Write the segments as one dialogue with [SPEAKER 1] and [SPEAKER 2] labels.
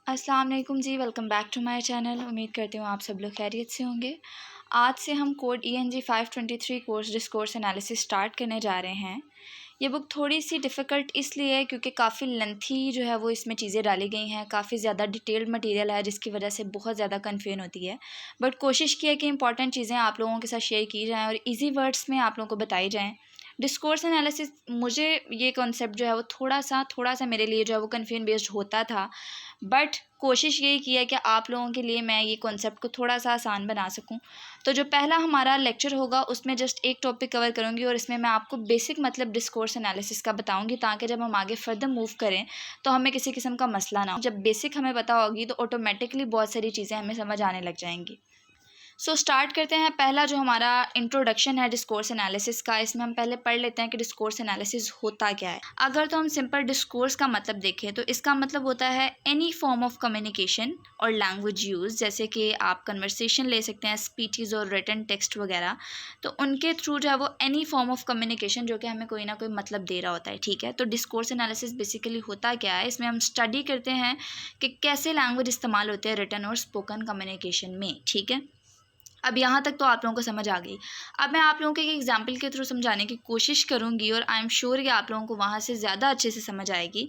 [SPEAKER 1] अस्सलाम वालेकुम जी, welcome back to my channel. उम्मीद करती हूँ आप सब लोग खैरियत से होंगे। आज से हम code ENG 523 course discourse analysis start करने जा रहे हैं। ये बुक थोड़ी सी डिफ़िकल्ट इसलिए है क्योंकि काफ़ी लेंथी जो है वो इसमें चीज़ें डाली गई हैं, काफ़ी ज़्यादा डिटेल्ड मटेरियल है जिसकी वजह से बहुत ज़्यादा कन्फ्यूजन होती है। बट कोशिश की है कि इंपॉर्टेंट चीज़ें आप लोगों के साथ शेयर की जाएँ और ईजी वर्ड्स में आप लोगों को बताई जाएँ। डिस्कोर्स एनालिसिस मुझे ये कॉन्सेप्ट जो है वो थोड़ा सा मेरे लिए जो है वो कन्फ्यूजन बेस्ड होता था, बट कोशिश यही की है कि आप लोगों के लिए मैं ये कॉन्सेप्ट को थोड़ा सा आसान बना सकूं। तो जो पहला हमारा लेक्चर होगा उसमें जस्ट एक टॉपिक कवर करूंगी और इसमें मैं आपको बेसिक मतलब डिस्कोर्स एनालिसिस का बताऊंगी, ताकि जब हम आगे फर्दर मूव करें तो हमें किसी किस्म का मसला ना हो। जब बेसिक हमें पता होगी तो ऑटोमेटिकली बहुत सारी चीज़ें हमें समझ आने लग जाएंगी। स्टार्ट करते हैं। पहला जो हमारा इंट्रोडक्शन है डिस्कोर्स एनालिसिस का, इसमें हम पहले पढ़ लेते हैं कि डिस्कोर्स एनालिसिस होता क्या है। अगर तो हम सिंपल डिस्कोर्स का मतलब देखें तो इसका मतलब होता है एनी फॉर्म ऑफ कम्युनिकेशन और लैंग्वेज यूज़, जैसे कि आप कन्वर्सेशन ले सकते हैं, स्पीचेस और रिटन टेक्स्ट वगैरह। तो उनके थ्रू जो है वो एनी फॉर्म ऑफ कम्युनिकेशन जो कि हमें कोई ना कोई मतलब दे रहा होता है। ठीक है, तो डिस्कोर्स एनालिसिस बेसिकली होता क्या है, इसमें हम स्टडी करते हैं कि कैसे लैंग्वेज इस्तेमाल होते हैं रिटन और स्पोकन कम्युनिकेशन में। ठीक है, अब यहाँ तक तो आप लोगों को समझ आ गई। अब मैं आप लोगों को एक एग्जांपल के थ्रू समझाने की कोशिश करूँगी और आई एम श्योर कि आप लोगों को वहाँ से ज़्यादा अच्छे से समझ आएगी।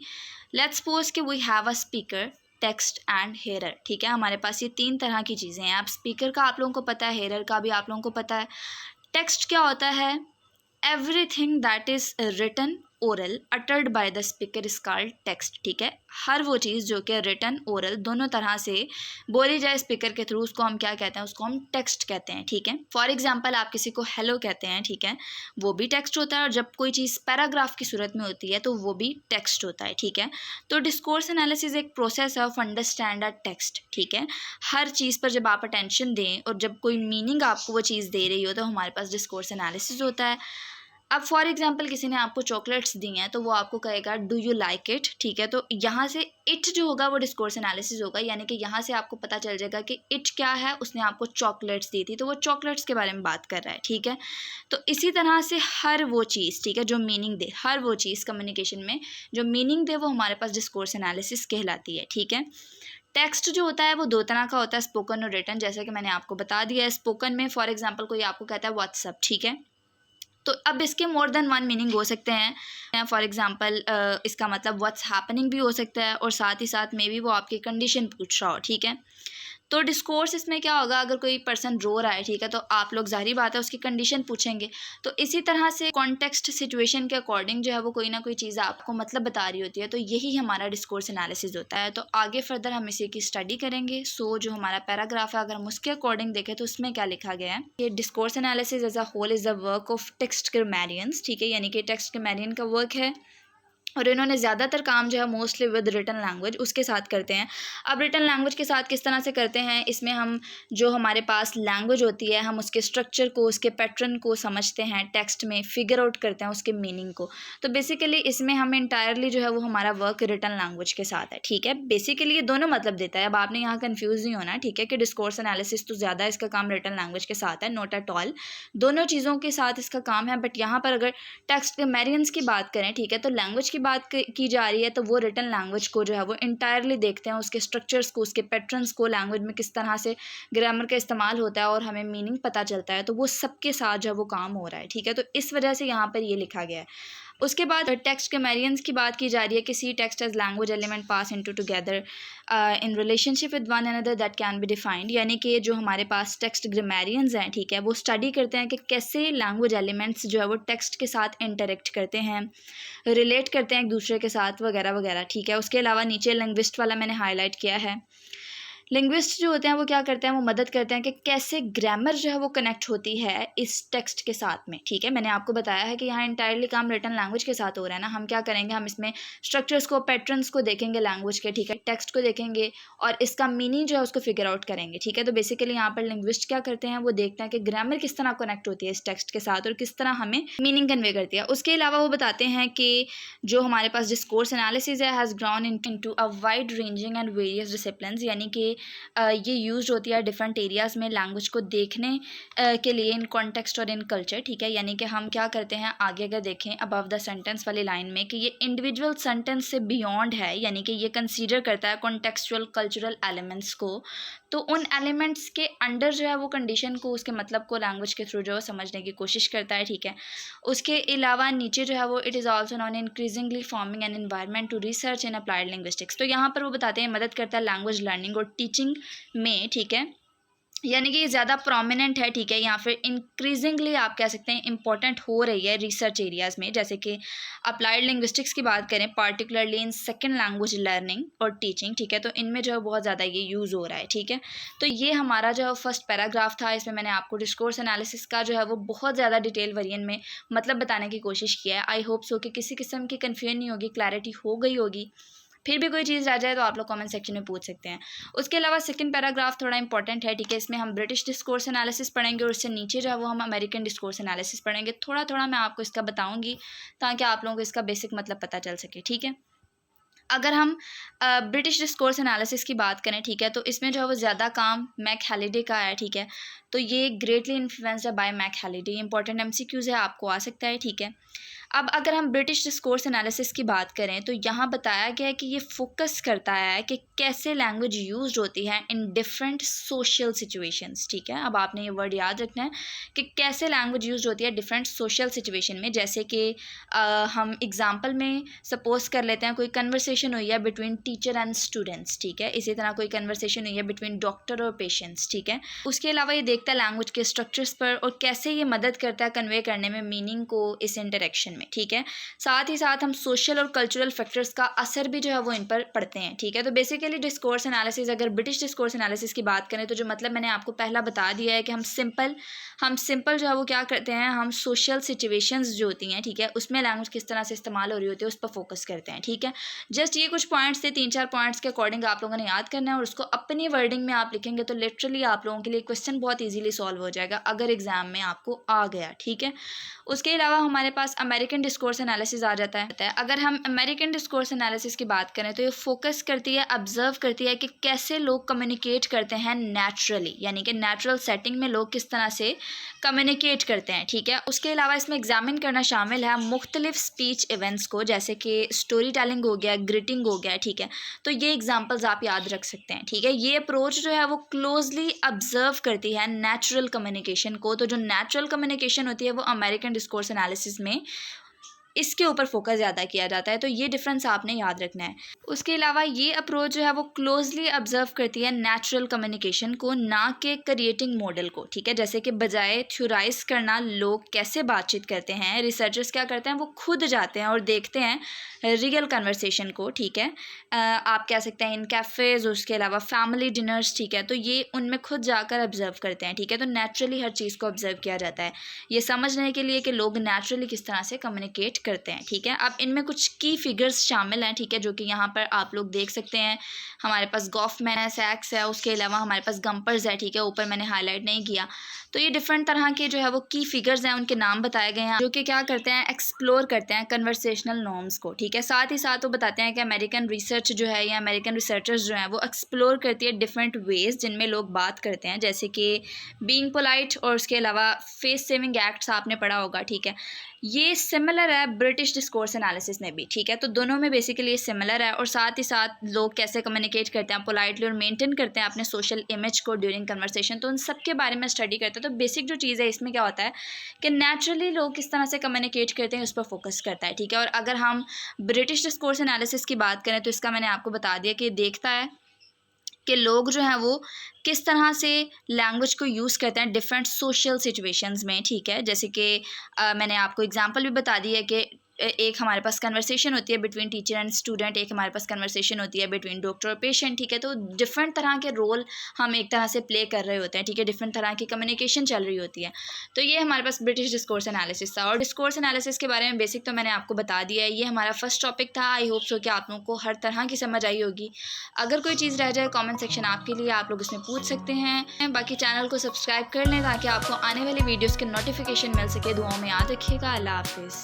[SPEAKER 1] लेट्स सपोज कि we have a speaker, text and hearer. ठीक है, हमारे पास ये तीन तरह की चीज़ें हैं। अब स्पीकर का आप लोगों को पता है, हेयर का भी आप लोगों को पता है। टेक्स्ट क्या होता है? Everything that is written oral uttered by the speaker is called text. ठीक है, हर वो चीज़ जो कि रिटन ओरल दोनों तरह से बोली जाए स्पीकर के थ्रू, उसको हम क्या कहते हैं? उसको हम टेक्स्ट कहते हैं। ठीक है, फॉर एग्जांपल आप किसी को हेलो कहते हैं, ठीक है, वो भी टेक्स्ट होता है। और जब कोई चीज़ पैराग्राफ की सूरत में होती है तो वो भी टेक्स्ट होता है। ठीक है, तो डिस्कोर्स एनालिसिस एक process of understand a text. ठीक है, हर चीज़ पर जब आप अटेंशन दें और जब कोई मीनिंग आपको वो चीज़ दे रही हो तो हमारे पास डिस्कोर्स एनालिसिस होता है। अब फॉर एग्जांपल किसी ने आपको चॉकलेट्स दी हैं तो वो आपको कहेगा डू यू लाइक इट। ठीक है, तो यहाँ से इट जो होगा वो डिस्कोर्स एनालिसिस होगा, यानी कि यहाँ से आपको पता चल जाएगा कि इट क्या है। उसने आपको चॉकलेट्स दी थी तो वो चॉकलेट्स के बारे में बात कर रहा है। ठीक है, तो इसी तरह से हर वो चीज़, ठीक है, जो मीनिंग दे, हर वो चीज़ कम्युनिकेशन में जो मीनिंग दे वो हमारे पास डिस्कोर्स एनालिसिस कहलाती है। ठीक है, टेक्स्ट जो होता है वो दो तरह का होता है, स्पोकन और रिटन, जैसे कि मैंने आपको बता दिया है। स्पोकन में फॉर एग्जाम्पल कोई आपको कहता है व्हाट्सअप। ठीक है, तो अब इसके मोर देन वन मीनिंग हो सकते हैं। फॉर एग्जांपल इसका मतलब व्हाट्स हैपनिंग भी हो सकता है और साथ ही साथ मे बी वो आपकी कंडीशन पूछ रहा हो। ठीक है, तो डिस्कोर्स इसमें क्या होगा, अगर कोई पर्सन रो रहा है, ठीक है, तो आप लोग ज़ाहिर बात है उसकी कंडीशन पूछेंगे। तो इसी तरह से कॉन्टेक्स्ट सिचुएशन के अकॉर्डिंग जो है वो कोई ना कोई चीज़ आपको मतलब बता रही होती है। तो यही हमारा डिस्कोर्स एनालिसिस होता है। तो आगे फर्दर हम इसी की स्टडी करेंगे। जो हमारा पैराग्राफ है अगर हम उसके अकॉर्डिंग देखें तो उसमें क्या लिखा गया है, ये discourse analysis as a whole is the work of text grammarians. ठीक है, यानी कि टेक्स्ट ग्रामेरियन का वर्क है और इन्होंने ज़्यादातर काम जो है मोस्टली विद रिटन लैंग्वेज उसके साथ करते हैं। अब रिटन लैंग्वेज के साथ किस तरह से करते हैं, इसमें हम जो हमारे पास लैंग्वेज होती है हम उसके स्ट्रक्चर को, उसके पैटर्न को समझते हैं, टेक्स्ट में फिगर आउट करते हैं उसके मीनिंग को। तो बेसिकली इसमें हम इंटायरली जो है वो हमारा वर्क रिटन लैंग्वेज के साथ है। ठीक है, बेसिकली ये दोनों मतलब देता है। अब आपने यहाँ कन्फ्यूज़ नहीं होना, ठीक है, कि डिस्कोर्स एनालिसिस तो ज़्यादा इसका काम रिटन लैंग्वेज के साथ है, नॉट एट ऑल, दोनों चीज़ों के साथ इसका काम है। बट यहाँ पर अगर टेक्स्ट ग्रामेरियंस की बात करें, ठीक है, तो लैंग्वेज की बात की जा रही है तो वो रिटन लैंग्वेज को जो है वो इंटायरली देखते हैं, उसके स्ट्रक्चर्स को, उसके पैटर्न्स को, लैंग्वेज में किस तरह से ग्रामर का इस्तेमाल होता है और हमें मीनिंग पता चलता है, तो वो सबके साथ जो है वो काम हो रहा है। ठीक है, तो इस वजह से यहाँ पर ये लिखा गया है। उसके बाद टेक्स्ट ग्रामेरियंस की बात की जा रही है कि सी text as language element pass into together in relationship with one another that can be defined, यानी कि जो हमारे पास टेक्स्ट ग्रामेरियंस हैं, ठीक है, वो स्टडी करते हैं कि कैसे लैंग्वेज एलिमेंट्स जो है वो टेक्स्ट के साथ इंटरेक्ट करते हैं, रिलेट करते हैं एक दूसरे के साथ वगैरह वगैरह। ठीक है, उसके अलावा नीचे लिंग्विस्ट वाला मैंने हाईलाइट किया है। लिंग्विस्ट जो होते हैं वो क्या करते हैं, वो मदद करते हैं कि कैसे ग्रामर जो है वो कनेक्ट होती है इस टेक्स्ट के साथ में। ठीक है, मैंने आपको बताया है कि यहाँ इंटायरली काम रिटन लैंग्वेज के साथ हो रहा है ना। हम क्या करेंगे, हम इसमें स्ट्रक्चर्स को, पैटर्न्स को देखेंगे लैंग्वेज के, ठीक है, टेक्स्ट को देखेंगे और इसका मीनिंग जो है उसको फिगर आउट करेंगे। ठीक है, तो बेसिकली यहाँ पर लिंग्विस्ट क्या करते हैं, वो देखते हैं कि ग्रामर किस तरह कनेक्ट होती है इस टेक्स्ट के साथ और किस तरह हमें मीनिंग कन्वे करती है। उसके अलावा वो बताते हैं कि जो हमारे पास डिस्कोर्स एनालिसिस है has ground into a wide ranging and various disciplines, यानी कि ये यूज़ होती है डिफरेंट एरियाज़ में लैंग्वेज को देखने के लिए इन कॉन्टेक्स्ट और इन कल्चर, ठीक है। यानी कि हम क्या करते हैं, आगे अगर देखें अबव द सेंटेंस वाली लाइन में, कि ये इंडिविजुअल सेंटेंस से बियॉन्ड है, यानी कि ये कंसीडर करता है कॉन्टेक्चुअल कल्चरल एलिमेंट्स को। तो उन एलिमेंट्स के अंडर जो है वो कंडीशन को, उसके मतलब को लैंग्वेज के थ्रू जो है समझने की कोशिश करता है, ठीक है। उसके अलावा नीचे जो है वो it is also non increasingly forming an environment to research in applied linguistics. तो यहाँ पर वो बताते हैं मदद करता है लैंग्वेज लर्निंग और टीचिंग में, ठीक है। यानी कि ये ज़्यादा प्रोमिनेंट है, ठीक है, या फिर इंक्रीजिंगली आप कह सकते हैं इंपॉर्टेंट हो रही है रिसर्च एरियाज़ में। जैसे कि अप्लाइड लिंग्विस्टिक्स की बात करें, particularly in second language learning और टीचिंग, ठीक है, तो इनमें जो है बहुत ज़्यादा ये यूज़ हो रहा है, ठीक है। तो ये हमारा जो फर्स्ट पैराग्राफ था, इसमें मैंने आपको डिस्कोर्स एनालिसिस का जो है वो बहुत ज़्यादा डिटेल वेरिएंट में मतलब बताने की कोशिश किया है। आई होप सो कि किसी किस्म की कन्फ्यूजन नहीं होगी, क्लैरिटी हो गई होगी। फिर भी कोई चीज़ रह जाए तो आप लोग कमेंट सेक्शन में पूछ सकते हैं। उसके अलावा सेकंड पैराग्राफ थोड़ा इंपॉर्टेंट है, ठीक है। इसमें हम ब्रिटिश डिस्कोर्स एनालिसिस पढ़ेंगे और उससे नीचे जो है वो हम अमेरिकन डिस्कोर्स एनालिसिस पढ़ेंगे। थोड़ा थोड़ा मैं आपको इसका बताऊंगी ताकि आप लोगों को इसका बेसिक मतलब पता चल सके, ठीक है। अगर हम ब्रिटिश डिस्कोर्स एनालिसिस की बात करें, ठीक है, तो इसमें जो है वो ज़्यादा काम मैक हैलिडे का है, ठीक है। तो ये ग्रेटली इन्फ्लुएंस्ड है by Mac Halliday. Important MCQs है, आपको आ सकता है, ठीक है। अब अगर हम ब्रिटिश डिस्कोर्स एनालिसिस की बात करें तो यहाँ बताया गया है कि ये फोकस करता है कि कैसे लैंग्वेज यूज्ड होती है इन डिफरेंट सोशल सिचुएशंस, ठीक है। अब आपने ये वर्ड याद रखना है कि कैसे लैंग्वेज यूज्ड होती है डिफरेंट सोशल सिचुएशन में। जैसे कि हम एग्जांपल में सपोज कर लेते हैं कोई कन्वर्सेशन हुई है बिटवीन टीचर एंड स्टूडेंट्स, ठीक है। इसी तरह कोई कन्वर्सेशन हुई है बिटवीन डॉक्टर और पेशेंट्स, ठीक है। उसके अलावा ये देखता है लैंग्वेज के स्ट्रक्चर्स पर और कैसे ये मदद करता है कन्वे करने में मीनिंग को इस इंटरेक्शन में, ठीक है। साथ ही साथ हम सोशल और कल्चरल फैक्टर्स का असर भी जो है वो इन पर पड़ते हैं, ठीक है। तो बेसिकली डिस्कोर्स एनालिसिस, अगर ब्रिटिश डिस्कोर्स एनालिसिस की बात करें तो जो मतलब मैंने आपको पहला बता दिया है कि हम सिंपल जो है वो क्या करते हैं, हम सोशल सिचुएशंस जो होती हैं, ठीक है, उसमें लैंग्वेज किस तरह से इस्तेमाल हो रही होती है उस पर फोकस करते हैं, ठीक है। जस्ट ये कुछ पॉइंट्स थे, 3-4 पॉइंट्स के अकॉर्डिंग आप लोगों ने याद करना है और उसको अपनी वर्डिंग में आप लिखेंगे तो लिटरली आप लोगों के लिए क्वेश्चन बहुत ईजिली सॉल्व हो जाएगा अगर एग्जाम में आपको आ गया, ठीक है। उसके अलावा हमारे पास अमेरिकन डिस्कोर्स एनालिसिस आ जाता है। अगर हम अमेरिकन डिस्कोर्स एनालिसिस की बात करें तो ये फोकस करती है, ऑब्जर्व करती है कि कैसे लोग कम्युनिकेट करते हैं नेचुरली, यानी कि नेचुरल सेटिंग में लोग किस तरह से कम्युनिकेट करते हैं, ठीक है। उसके अलावा इसमें एग्जामिन करना शामिल है मुख्तलिफ स्पीच इवेंट्स को, जैसे कि स्टोरी टेलिंग हो गया, ग्रीटिंग हो गया, ठीक है। तो ये एग्जाम्पल्स आप याद रख सकते हैं, ठीक है। ये अप्रोच जो है वो क्लोजली ऑब्जर्व करती है नेचुरल कम्युनिकेशन को। तो जो नेचुरल कम्युनिकेशन होती है वो अमेरिकन डिस्कोर्स एनालिसिस में इसके ऊपर फोकस ज़्यादा किया जाता है। तो ये डिफरेंस आपने याद रखना है। उसके अलावा ये अप्रोच जो है वो क्लोजली ऑब्जर्व करती है नेचुरल कम्युनिकेशन को, ना कि क्रिएटिंग मॉडल को, ठीक है। जैसे कि बजाय थ्योराइज करना लोग कैसे बातचीत करते हैं, रिसर्चर्स क्या करते हैं, वो खुद जाते हैं और देखते हैं रियल कन्वर्सेशन को, ठीक है। आप कह सकते हैं इन कैफ़ेज़, उसके अलावा फैमिली डिनर्स, ठीक है। तो ये उनमें खुद जाकर ऑब्जर्व करते हैं, ठीक है। तो नेचुरली हर चीज़ को ऑब्जर्व किया जाता है ये समझने के लिए कि लोग नेचुरली किस तरह से कम्युनिकेट करते हैं, ठीक है। अब इनमें कुछ की फिगर्स शामिल हैं, ठीक है, जो कि यहाँ पर आप लोग देख सकते हैं। हमारे पास गॉफमैन है, सैक्स है, उसके अलावा हमारे पास गम्पर्स है, ठीक है, ऊपर मैंने हाईलाइट नहीं किया। तो ये डिफरेंट तरह के जो है वो की फिगर्स हैं, उनके नाम बताए गए हैं, जो कि क्या करते हैं, एक्सप्लोर करते हैं कन्वर्सेशनल नॉर्म्स को, ठीक है। साथ ही साथ वो बताते हैं कि अमेरिकन रिसर्च जो है या अमेरिकन रिसर्चर्स जो हैं वो एक्सप्लोर करती है डिफरेंट वेज जिनमें लोग बात करते हैं, जैसे कि बीइंग पोलाइट और उसके अलावा फेस सेविंग एक्ट्स आपने पढ़ा होगा, ठीक है। ये सिमिलर है ब्रिटिश डिस्कोर्स एनालिसिस में भी, ठीक है। तो दोनों में बेसिकली ये सिमिलर है। और साथ ही साथ लोग कैसे कम्युनिकेट करते हैं पोलाइटली और मेंटेन करते हैं अपने सोशल इमेज को ड्यूरिंग कन्वर्सेशन, तो उन सब के बारे में स्टडी करते हैं। तो बेसिक जो चीज़ है इसमें क्या होता है कि नेचुरली लोग किस तरह से कम्युनिकेट करते हैं उस पर फोकस करता है, ठीक है। और अगर हम ब्रिटिश डिस्कोर्स एनालिसिस की बात करें तो इसका मैंने आपको बता दिया कि देखता है कि लोग जो हैं वो किस तरह से लैंग्वेज को यूज़ करते हैं डिफरेंट सोशल सिचुएशंस में, ठीक है। जैसे कि मैंने आपको एग्जांपल भी बता दी है कि एक हमारे पास कन्वर्सेशन होती है बिटवीन टीचर एंड स्टूडेंट, एक हमारे पास कन्वर्सेशन होती है बिटवीन डॉक्टर और पेशेंट, ठीक है। तो डिफरेंट तरह के रोल हम एक तरह से प्ले कर रहे होते हैं, ठीक है। डिफरेंट तरह की कम्युनिकेशन चल रही होती है। तो ये हमारे पास ब्रिटिश डिस्कोर्स एनालिसिस था। और डिस्कोर्स एनालिसिस के बारे में बेसिक तो मैंने आपको बता दिया है। ये हमारा फर्स्ट टॉपिक था। आई होप सो कि आप लोगों को हर तरह की समझ आई होगी। अगर कोई चीज़ रह जाए कॉमेंट सेक्शन आपके लिए, आप लोग उसमें पूछ सकते हैं। बाकी चैनल को सब्सक्राइब कर लें ताकि आपको आने वाली वीडियोज़ के नोटिफिकेशन मिल सके। दुआओं में याद रखिएगा। अल्लाह हाफिज़।